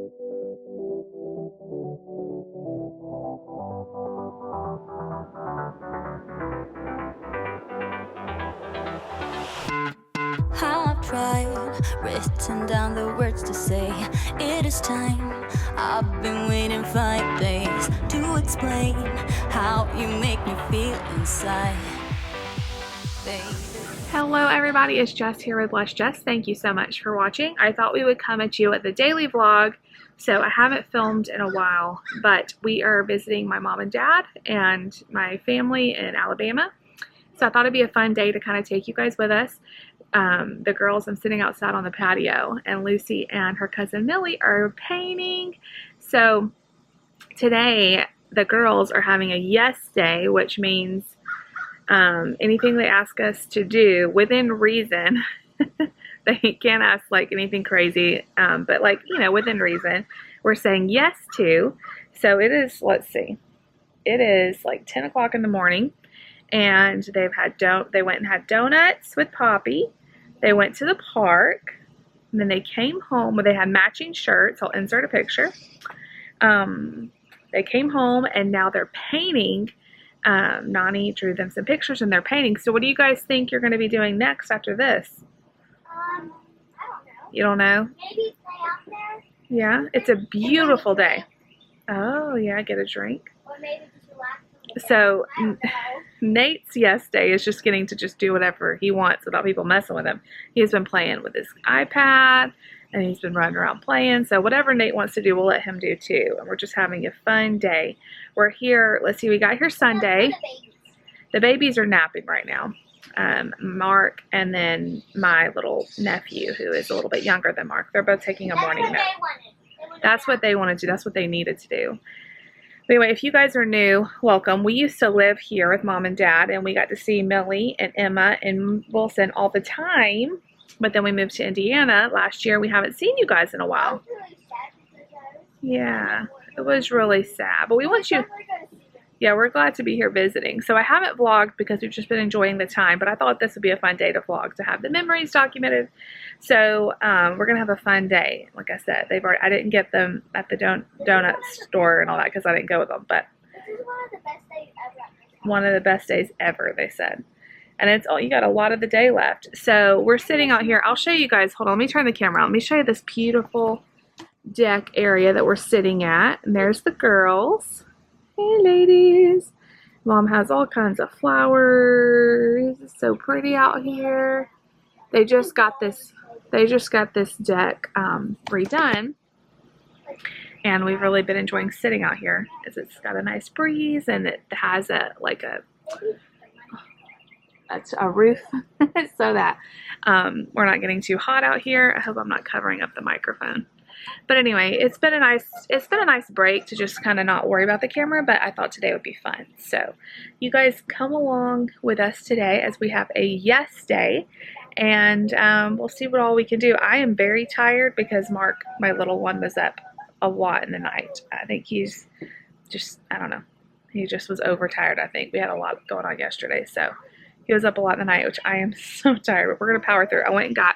I've tried, written down the words to say it is time. I've been waiting 5 days to explain how you make me feel inside. Hello everybody, it's Jess here with Lush Jess. Thank you so much for watching. I thought we would come at you with a daily vlog. So I haven't filmed in a while, but we are visiting my mom and dad and my family in Alabama. So I thought it'd be a fun day to kind of take you guys with us. The girls, I'm sitting outside on the patio, and Lucy and her cousin Millie are painting. So today the girls are having a yes day, which means anything they ask us to do within reason. They can't ask like anything crazy, but like, you know, within reason, we're saying yes to. So it is, let's see, it is like 10 o'clock in the morning, and they went and had donuts with Poppy. They went to the park, and then they came home where they had matching shirts. I'll insert a picture. They came home, and now they're painting. Nani drew them some pictures, and they're painting. So what do you guys think you're going to be doing next after this? I don't know. You don't know? Maybe play out there? Yeah, it's a beautiful day. Oh, yeah, get a drink. Or maybe just relax a little So bit. I don't know. Nate's yes day is just getting to just do whatever he wants without people messing with him. He's been playing with his iPad, and he's been running around playing. So whatever Nate wants to do, we'll let him do too. And we're just having a fun day. We're here, let's see, we got here Sunday. The babies are napping right now. Mark and then my little nephew, who is a little bit younger than Mark. They're both taking a morning nap. That's what they wanted to do. That's what they needed to do. Anyway, if you guys are new, welcome. We used to live here with mom and dad, and we got to see Millie and Emma and Wilson all the time. But then we moved to Indiana last year. We haven't seen you guys in a while. Yeah, it was really sad. But we want you. Yeah, we're glad to be here visiting. So I haven't vlogged because we've just been enjoying the time, but I thought this would be a fun day to vlog, to have the memories documented. So we're going to have a fun day. Like I said, I didn't get them at the donut store and all that because I didn't go with them, but This is one of the best days ever. one of the best days ever, they said. And it's all, you got a lot of the day left. So we're sitting out here. I'll show you guys. Hold on, let me turn the camera on. Let me show you this beautiful deck area that we're sitting at. And there's the girls. Hey, ladies. Mom has all kinds of flowers. It's so pretty out here. They just got this deck redone. And we've really been enjoying sitting out here, as it's got a nice breeze, and it has a roof so that we're not getting too hot out here. I hope I'm not covering up the microphone. But anyway, it's been a nice break to just kind of not worry about the camera, but I thought today would be fun. So you guys come along with us today as we have a yes day, and we'll see what all we can do. I am very tired because Mark, my little one, was up a lot in the night. I think he's just, I don't know, he just was overtired. I think we had a lot going on yesterday, so he was up a lot in the night, which I am so tired, but we're going to power through. I went and got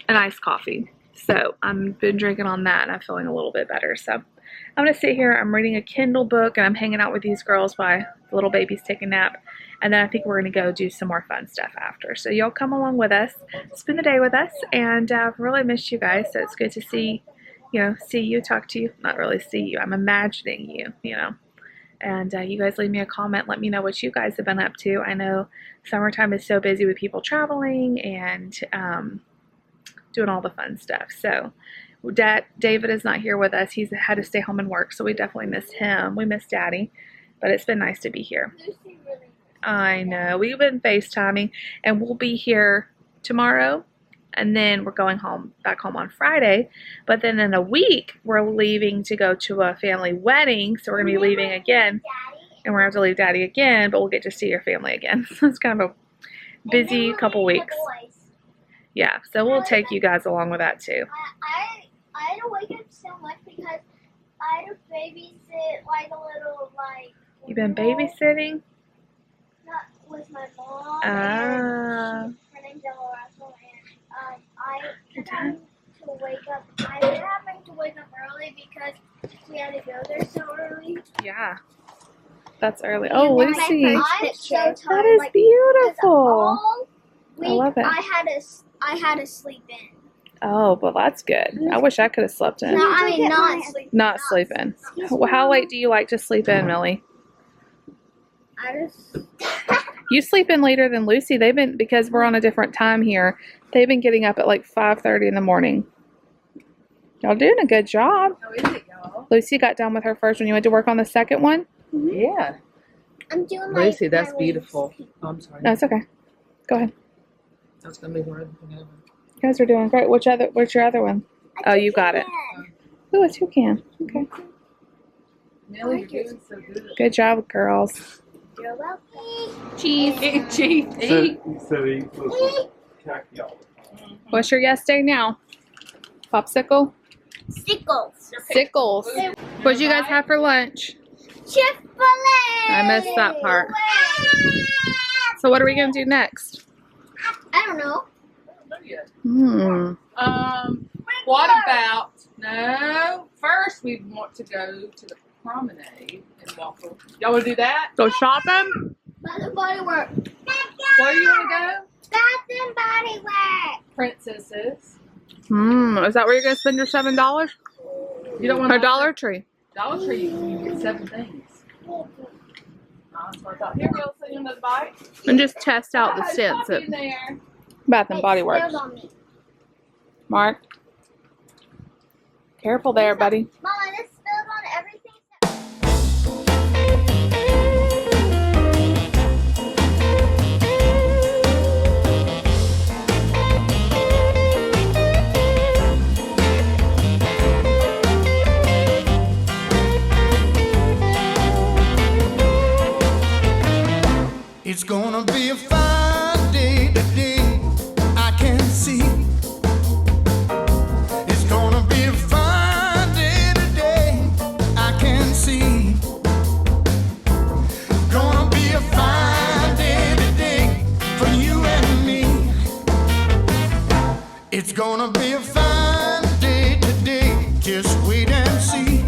an iced coffee. So I've been drinking on that, and I'm feeling a little bit better. So I'm going to sit here. I'm reading a Kindle book, and I'm hanging out with these girls while the little baby's taking a nap. And then I think we're going to go do some more fun stuff after. So y'all come along with us, spend the day with us, and I've really missed you guys. So it's good to see you, talk to you. Not really see you. I'm imagining you, And you guys leave me a comment. Let me know what you guys have been up to. I know summertime is so busy with people traveling and doing all the fun stuff. So David is not here with us. He's had to stay home and work, so we definitely miss him. We miss Daddy, but it's been nice to be here. I know. We've been FaceTiming, and we'll be here tomorrow, and then we're going back home on Friday. But then in a week, we're leaving to go to a family wedding, so we're going to be leaving again, and we're going to have to leave Daddy again, but we'll get to see your family again. So it's kind of a busy couple weeks. Yeah, so we'll take you guys along with that too. I had to wake up so much because I had to babysit like a little You've been babysitting? Not with my mom. Ah. Her name's Ella Russell, and I kept having to wake up. I was having to wake up because we had to go there so early. Yeah. That's early. Oh, Lucy. I'm so tired. That is like, beautiful. all week I love it. I had to sleep in. Oh, well, that's good. I wish I could have slept in. No, I mean not sleep. Not sleep in. Well, how late do you like to sleep in, Millie? I just. You sleep in later than Lucy. They've been, because we're on a different time here, they've been getting up at like 5:30 in the morning. Y'all doing a good job. How is it, y'all? Lucy got done with her first one. You went to work on the second one? Yeah. I'm doing Lucy, that's my beautiful. wings. Oh, I'm sorry. No, it's okay. Go ahead. That's gonna be more everything ever. You guys are doing great. What's your other one? Oh, you got it. Ooh, a toucan. Okay. Millie, you're doing so good. Good job, girls. You're welcome. Cheese. Eat, cheese, eat. He said he was khaki all the time. What's your yes day now? Popsicle? Sickles. Sickles. What'd you guys have for lunch? Chick-fil-A. I missed that part. So what are we going to do next? I don't know. What about, no, first we want to go to the promenade in Waffle. Y'all want to do that? Go shopping? Bath and Body Works. Where do you want to go? Bath and Body Works. Princesses. Is that where you're going to spend your $7? You don't want Or Dollar Tree? Dollar Tree, you get 7 things. That's what I thought. Here, we'll send you another bite. And just test out the There's scents coffee at in there. Bath and Body It Works. spilled on me. Mark, careful there, buddy. Mama, this spilled on everything. It's gonna be a fine day today, I can see. It's gonna be a fine day today, I can see. Gonna be a fine day today for you and me. It's gonna be a fine day today, just wait and see.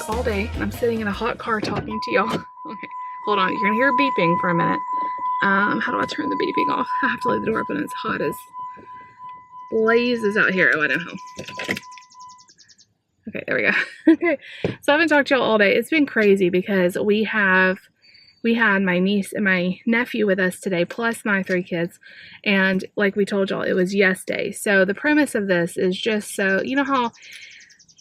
All day, and I'm sitting in a hot car talking to y'all. Okay, hold on. You're gonna hear beeping for a minute. How do I turn the beeping off? I have to leave the door open. It's hot as blazes out here. Oh, I know how. Okay, there we go. Okay, so I haven't talked to y'all all day. It's been crazy because we had my niece and my nephew with us today, plus my 3 kids, and like we told y'all, it was yes day. So the premise of this is just so you know how,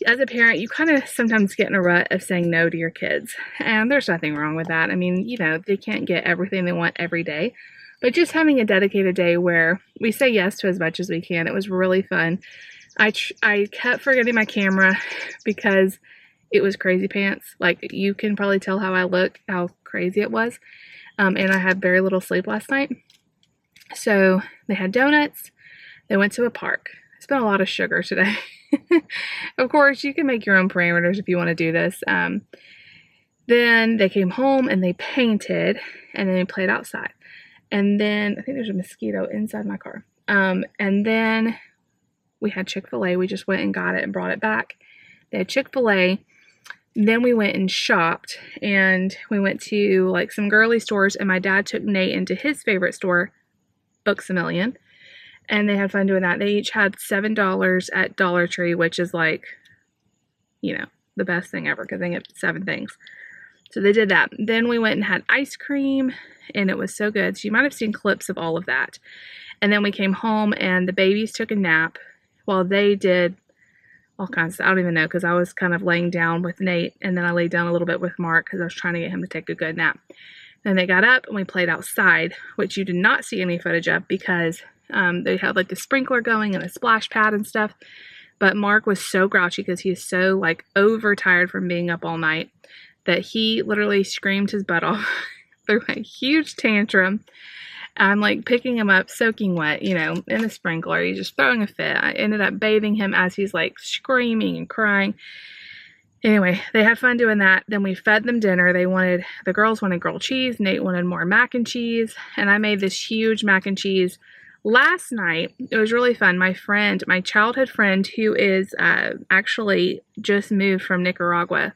as a parent, you kind of sometimes get in a rut of saying no to your kids. And there's nothing wrong with that. I mean, you know, they can't get everything they want every day. But just having a dedicated day where we say yes to as much as we can. It was really fun. I kept forgetting my camera because it was crazy pants. Like, you can probably tell how I look, how crazy it was. And I had very little sleep last night. So they had donuts. They went to a park. I spent a lot of sugar today. Of course, you can make your own parameters if you want to do this. Then they came home and they painted, and then they played outside. And then, I think there's a mosquito inside my car. And then we had Chick-fil-A. We just went and got it and brought it back. They had Chick-fil-A. then we went and shopped, and we went to like some girly stores, and my dad took Nate into his favorite store, Books A Million, and they had fun doing that. They each had $7 at Dollar Tree, which is like, you know, the best thing ever because they get 7 things. So they did that. Then we went and had ice cream, and it was so good. So you might have seen clips of all of that. And then we came home, and the babies took a nap while they did all kinds of stuff. I don't even know, because I was kind of laying down with Nate, and then I laid down a little bit with Mark because I was trying to get him to take a good nap. And they got up, and we played outside, which you did not see any footage of because they had like the sprinkler going and a splash pad and stuff. But Mark was so grouchy because he is so like overtired from being up all night that he literally screamed his butt off, threw a huge tantrum. I'm like picking him up, soaking wet, you know, in the sprinkler. He's just throwing a fit. I ended up bathing him as he's like screaming and crying. Anyway, they had fun doing that. Then we fed them dinner. The girls wanted grilled cheese. Nate wanted more mac and cheese. And I made this huge mac and cheese last night. It was really fun. My childhood friend, who is actually just moved from Nicaragua,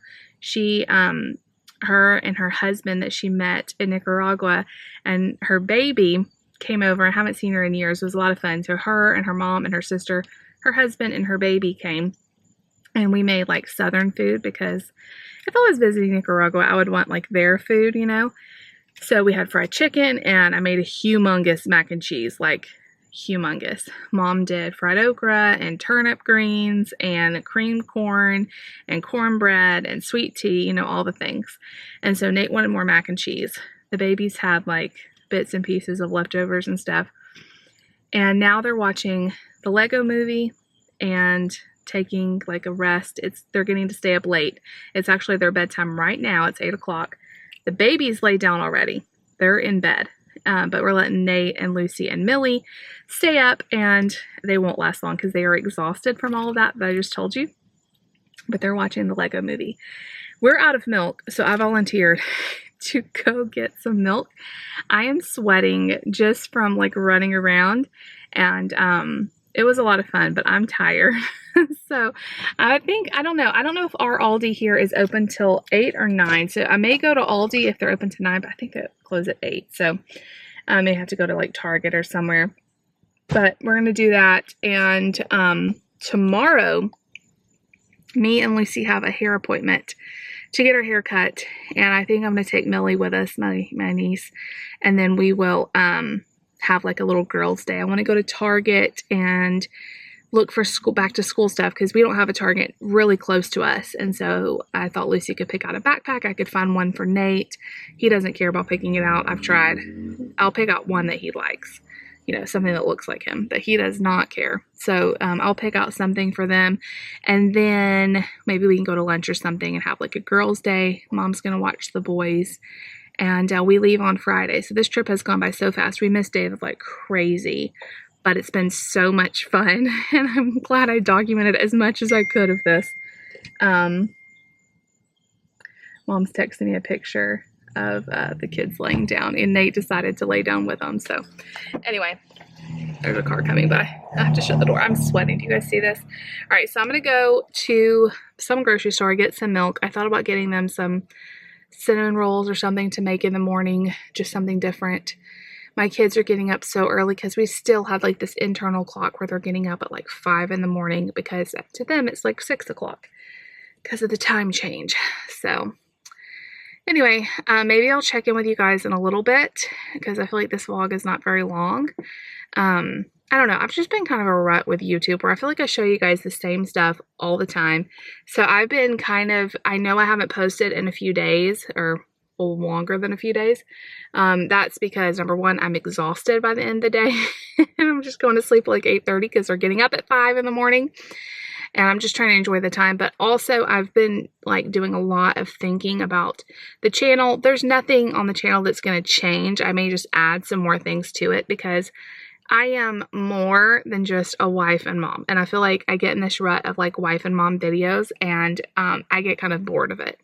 her and her husband that she met in Nicaragua, and her baby came over. I haven't seen her in years. It was a lot of fun. So her and her mom and her sister, her husband and her baby came, and we made like Southern food because if I was visiting Nicaragua, I would want like their food, you know. So we had fried chicken, and I made a humongous mac and cheese, like humongous. Mom did fried okra and turnip greens and creamed corn and cornbread and sweet tea, you know, all the things. And so Nate wanted more mac and cheese. The babies had like bits and pieces of leftovers and stuff. And now they're watching the Lego movie and taking like a rest. They're getting to stay up late. It's actually their bedtime right now. It's 8 o'clock. The babies laid down already. They're in bed. But we're letting Nate and Lucy and Millie stay up, and they won't last long because they are exhausted from all of that I just told you. But they're watching the Lego movie. We're out of milk, so I volunteered to go get some milk. I am sweating just from like running around, and it was a lot of fun, but I'm tired. So I don't know if our Aldi here is open till 8 or 9. So I may go to Aldi if they're open to 9, but I think they close at 8. So I may have to go to like Target or somewhere. But we're going to do that. And tomorrow, me and Lucy have a hair appointment to get her hair cut. And I think I'm going to take Millie with us, my niece. And then we will have like a little girls' day. I want to go to Target and look for back to school stuff because we don't have a Target really close to us. And so I thought Lucy could pick out a backpack. I could find one for Nate. He doesn't care about picking it out. I've tried. I'll pick out one that he likes, you know, something that looks like him, but he does not care. So I'll pick out something for them, and then maybe we can go to lunch or something and have like a girls' day. Mom's going to watch the boys, and we leave on Friday. So this trip has gone by so fast. We missed David like crazy. But it's been so much fun, and I'm glad I documented as much as I could of this. Mom's texting me a picture of the kids laying down, and Nate decided to lay down with them. So anyway, there's a car coming by. I have to shut the door. I'm sweating. Do you guys see this? All right, so I'm going to go to some grocery store, get some milk. I thought about getting them some cinnamon rolls or something to make in the morning, just something different. My kids are getting up so early because we still have like this internal clock where they're getting up at like 5 in the morning because to them it's like 6 o'clock because of the time change. So anyway, maybe I'll check in with you guys in a little bit because I feel like this vlog is not very long. I don't know. I've just been kind of a rut with YouTube where I feel like I show you guys the same stuff all the time. So I've been I know I haven't posted in a few days or longer than a few days. That's because number one, I'm exhausted by the end of the day and I'm just going to sleep at like 8:30 because they're getting up at 5 in the morning and I'm just trying to enjoy the time. But also I've been like doing a lot of thinking about the channel. There's nothing on the channel that's going to change. I may just add some more things to it because I am more than just a wife and mom. And I feel like I get in this rut of like wife and mom videos and I get kind of bored of it.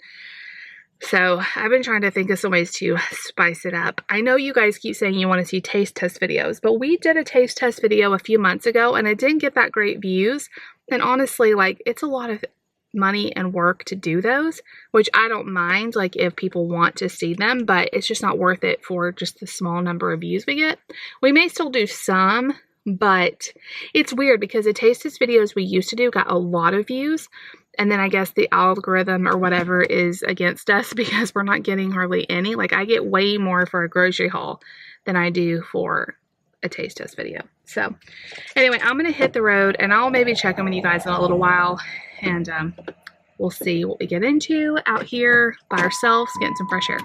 So I've been trying to think of some ways to spice it up. I know you guys keep saying you want to see taste test videos, but we did a taste test video a few months ago and it didn't get that great views. And honestly, like it's a lot of money and work to do those, which I don't mind, like, if people want to see them, but it's just not worth it for just the small number of views we get. We may still do some, but it's weird because the taste test videos we used to do got a lot of views, and then I guess the algorithm or whatever is against us because we're not getting hardly any. Like, I get way more for a grocery haul than I do for a taste test video. So anyway, I'm gonna hit the road, and I'll maybe check in with you guys in a little while, and we'll see what we get into out here by ourselves, getting some fresh air.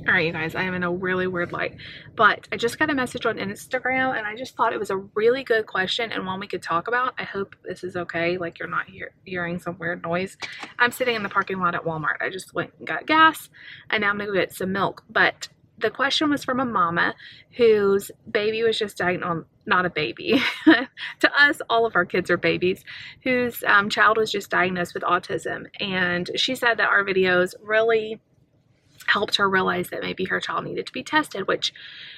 All right, you guys, I am in a really weird light, but I just got a message on Instagram, and I just thought it was a really good question and one we could talk about. I hope this is okay, like you're not hearing some weird noise. I'm sitting in the parking lot at Walmart. I just went and got gas, and now I'm gonna go get some milk. But the question was from a mama whose baby was just diagnosed, not a baby, to us, all of our kids are babies, whose child was just diagnosed with autism. And she said that our videos really helped her realize that maybe her child needed to be tested, which,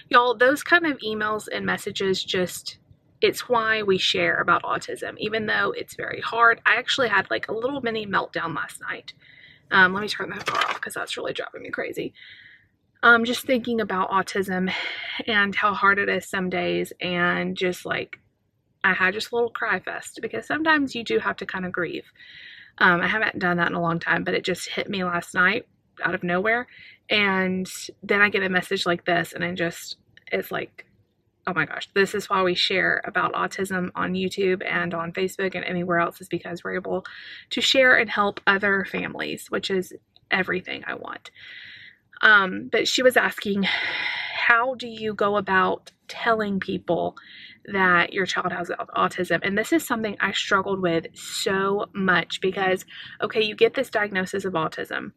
y'all, those kind of emails and messages just, it's why we share about autism, even though it's very hard. I actually had like a little mini meltdown last night. Let me turn that car off because that's really driving me crazy. Just thinking about autism and how hard it is some days, and just like, I had just a little cry fest because sometimes you do have to kind of grieve. I haven't done that in a long time, but it just hit me last night out of nowhere, and then I get a message like this, and it's like, oh my gosh, this is why we share about autism on YouTube and on Facebook and anywhere else, is because we're able to share and help other families, which is everything I want. But she was asking, how do you go about telling people that your child has autism? And this is something I struggled with so much because, okay, you get this diagnosis of autism.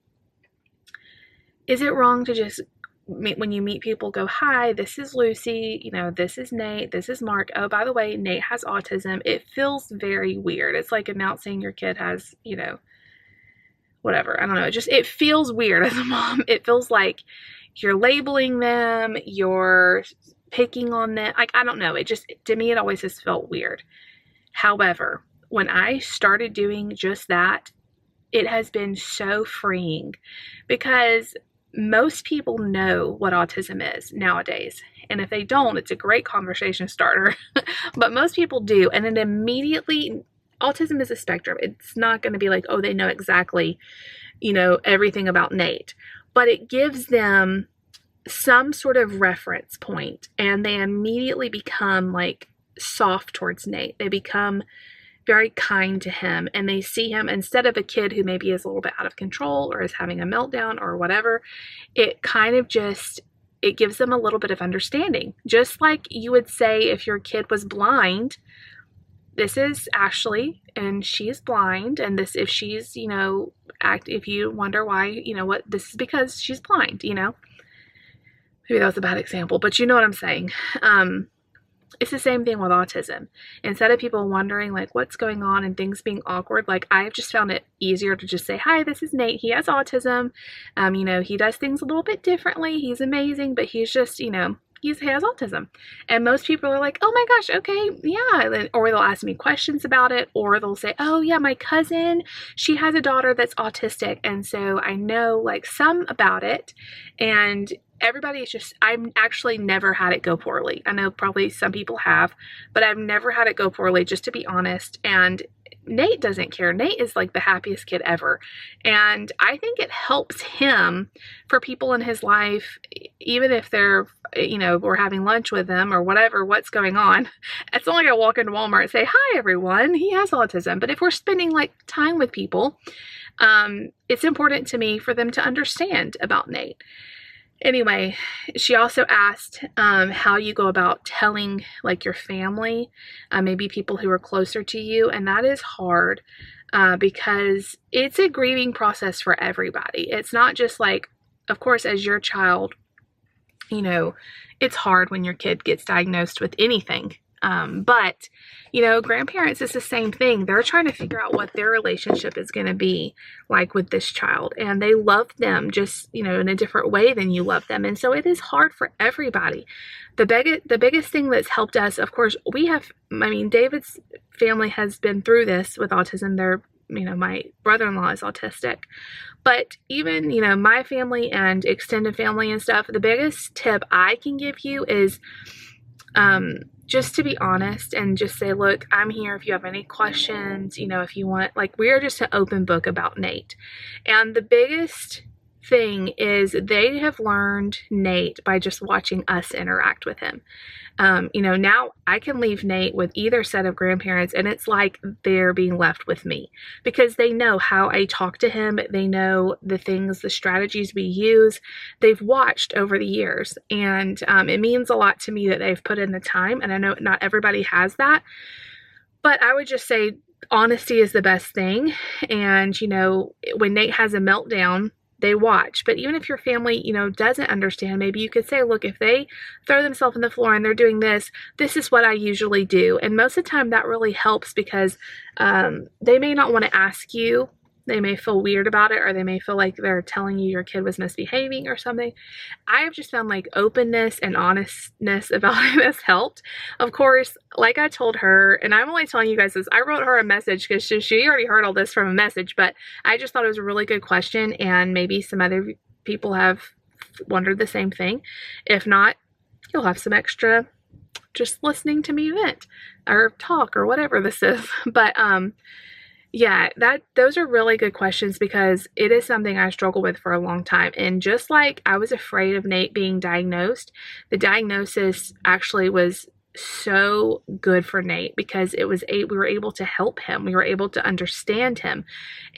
Is it wrong to just, when you meet people, go, hi, this is Lucy, you know, this is Nate, this is Mark. Oh, by the way, Nate has autism. It feels very weird. It's like announcing your kid has, you know, whatever. I don't know. It feels weird as a mom. It feels like you're labeling them, you're picking on them. Like, I don't know. It just, to me, it always just felt weird. However, when I started doing just that, it has been so freeing because most people know what autism is nowadays. And if they don't, it's a great conversation starter. But most people do. And then immediately, autism is a spectrum. It's not going to be like, oh, they know exactly, you know, everything about Nate. But it gives them some sort of reference point, and they immediately become like soft towards Nate. They become very kind to him, and they see him, instead of a kid who maybe is a little bit out of control or is having a meltdown or whatever, it kind of just, it gives them a little bit of understanding. Just like you would say if your kid was blind, this is Ashley and she is blind, and this, if she's, you know, if you wonder why, you know what, this is because she's blind, you know. Maybe that was a bad example, but you know what I'm saying. It's the same thing with autism. Instead of people wondering like what's going on and things being awkward, like I've just found it easier to just say, hi, this is Nate. He has autism. You know, he does things a little bit differently. He's amazing, but he's just, you know, he has autism. And most people are like, oh my gosh, okay, yeah. Or they'll ask me questions about it, or they'll say, oh yeah, my cousin, she has a daughter that's autistic, and so I know like some about it. And everybody is just, I've actually never had it go poorly. I know probably some people have, but I've never had it go poorly, just to be honest. And Nate doesn't care. Nate is like the happiest kid ever. And I think it helps him for people in his life, even if they're, you know, we're having lunch with them or whatever, what's going on. It's not like I walk into Walmart and say, hi everyone, he has autism. But if we're spending like time with people, it's important to me for them to understand about Nate. Anyway, she also asked how you go about telling like your family, maybe people who are closer to you. And that is hard because it's a grieving process for everybody. It's not just like, of course, as your child, you know, it's hard when your kid gets diagnosed with anything, But, you know, grandparents is the same thing. They're trying to figure out what their relationship is going to be like with this child. And they love them just, you know, in a different way than you love them. And so it is hard for everybody. The biggest thing that's helped us, of course, David's family has been through this with autism. They're, you know, my brother-in-law is autistic. But even, you know, my family and extended family and stuff, the biggest tip I can give you is just to be honest and just say, look, I'm here if you have any questions, you know, if you want, like, we are just an open book about Nate. And the biggest thing is they have learned Nate by just watching us interact with him. You know, now I can leave Nate with either set of grandparents and it's like they're being left with me because they know how I talk to him. They know the things, the strategies we use. They've watched over the years, and it means a lot to me that they've put in the time. And I know not everybody has that, but I would just say honesty is the best thing. And, you know, when Nate has a meltdown, they watch. But even if your family, you know, doesn't understand, maybe you could say, look, if they throw themselves on the floor and they're doing this, this is what I usually do. And most of the time that really helps because they may not want to ask you. They may feel weird about it, or they may feel like they're telling you your kid was misbehaving or something. I have just found like openness and honestness about it has helped. Of course, like I told her, and I'm only telling you guys this, I wrote her a message because she already heard all this from a message, but I just thought it was a really good question, and maybe some other people have wondered the same thing. If not, you'll have some extra just listening to me vent or talk or whatever this is. But yeah, those are really good questions because it is something I struggled with for a long time. And just like I was afraid of Nate being diagnosed, the diagnosis actually was so good for Nate because we were able to help him. We were able to understand him.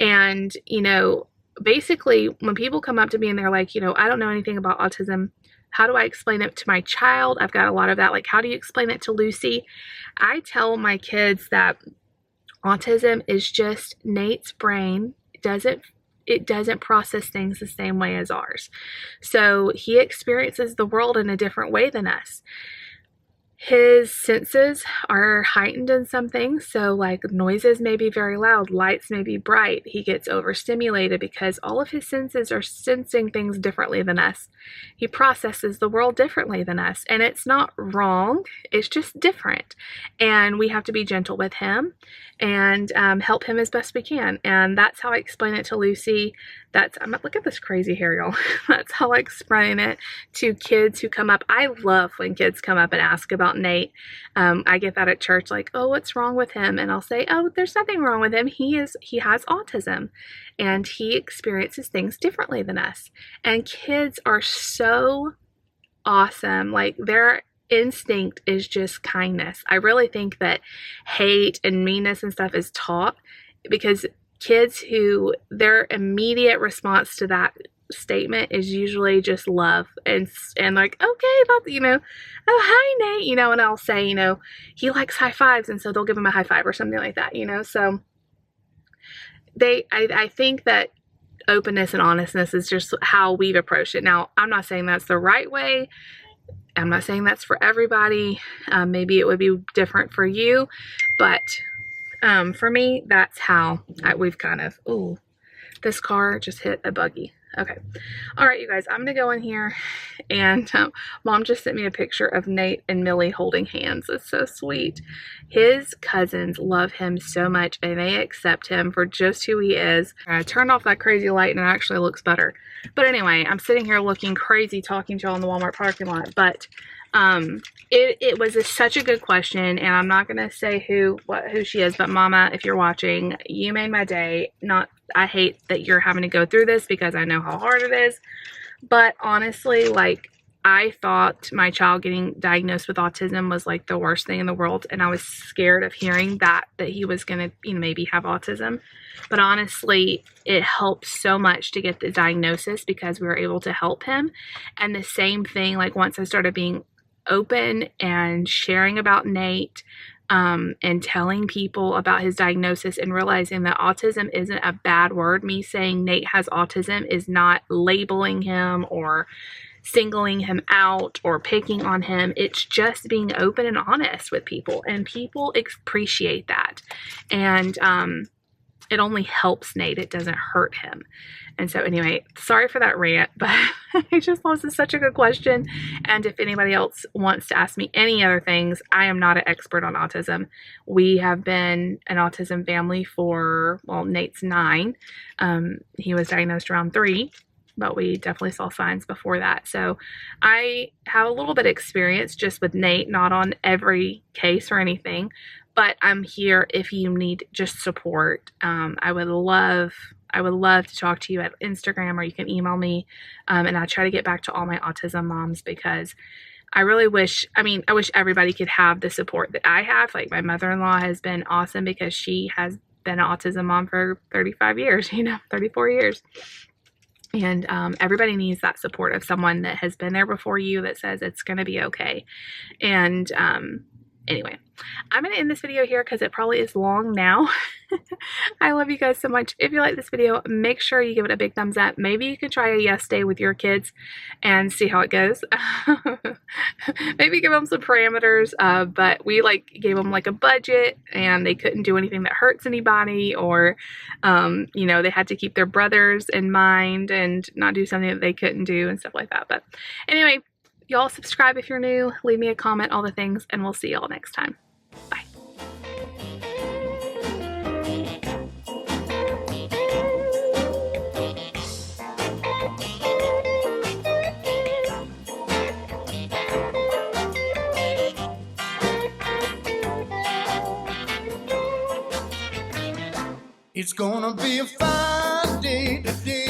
And, you know, basically when people come up to me and they're like, you know, I don't know anything about autism, how do I explain it to my child? I've got a lot of that. Like, how do you explain it to Lucy? I tell my kids that autism is just Nate's brain. It doesn't process things the same way as ours. So he experiences the world in a different way than us. His senses are heightened in some things. So like noises may be very loud, lights may be bright. He gets overstimulated because all of his senses are sensing things differently than us. He processes the world differently than us. And it's not wrong. It's just different. And we have to be gentle with him and help him as best we can. And that's how I explain it to Lucy. Look at this crazy hair, y'all. That's how I explain it to kids who come up. I love when kids come up and ask about Nate. I get that at church, like, oh, what's wrong with him? And I'll say, oh, there's nothing wrong with him. He has autism and he experiences things differently than us. And kids are so awesome. Like, their instinct is just kindness. I really think that hate and meanness and stuff is taught because kids their immediate response to that statement is usually just love and like, okay, that's, you know, oh, hi Nate, you know, and I'll say, you know, he likes high fives, and so they'll give him a high five or something like that, you know. So I think that openness and honestness is just how we've approached it. Now, I'm not saying that's the right way. I'm not saying that's for everybody. Maybe it would be different for you, but for me, that's how we've kind of, ooh, this car just hit a buggy. Okay. All right, you guys, I'm going to go in here, and Mom just sent me a picture of Nate and Millie holding hands. It's so sweet. His cousins love him so much, and they accept him for just who he is. I turned off that crazy light, and it actually looks better. But anyway, I'm sitting here looking crazy talking to y'all in the Walmart parking lot, but it was such a good question, and I'm not going to say who she is, but Mama, if you're watching, you made my day. I hate that you're having to go through this because I know how hard it is, but honestly, like, I thought my child getting diagnosed with autism was like the worst thing in the world, and I was scared of hearing that he was going to, you know, maybe have autism. But honestly, it helped so much to get the diagnosis because we were able to help him. And the same thing, like, once I started being open and sharing about Nate, and telling people about his diagnosis and realizing that autism isn't a bad word. Me saying Nate has autism is not labeling him or singling him out or picking on him. It's just being open and honest with people, and people appreciate that. And it only helps Nate. It doesn't hurt him. And so anyway, sorry for that rant, but I just thought this is such a good question. And if anybody else wants to ask me any other things, I am not an expert on autism. We have been an autism family for, well, Nate's 9. He was diagnosed around 3, but we definitely saw signs before that. So I have a little bit of experience just with Nate, not on every case or anything, but I'm here if you need just support. I would love to talk to you at Instagram, or you can email me. And I try to get back to all my autism moms, because I really wish, I wish everybody could have the support that I have. Like, my mother-in-law has been awesome because she has been an autism mom for 35 years, 34 years. And everybody needs that support of someone that has been there before you, that says it's going to be okay. And anyway, I'm going to end this video here because it probably is long now. I love you guys so much. If you like this video, make sure you give it a big thumbs up. Maybe you can try a yes day with your kids and see how it goes. Maybe give them some parameters, but we gave them a budget, and they couldn't do anything that hurts anybody, or they had to keep their brothers in mind and not do something that they couldn't do and stuff like that. But anyway, y'all subscribe if you're new, leave me a comment, all the things, and we'll see y'all next time. Bye. It's gonna be a fine day today.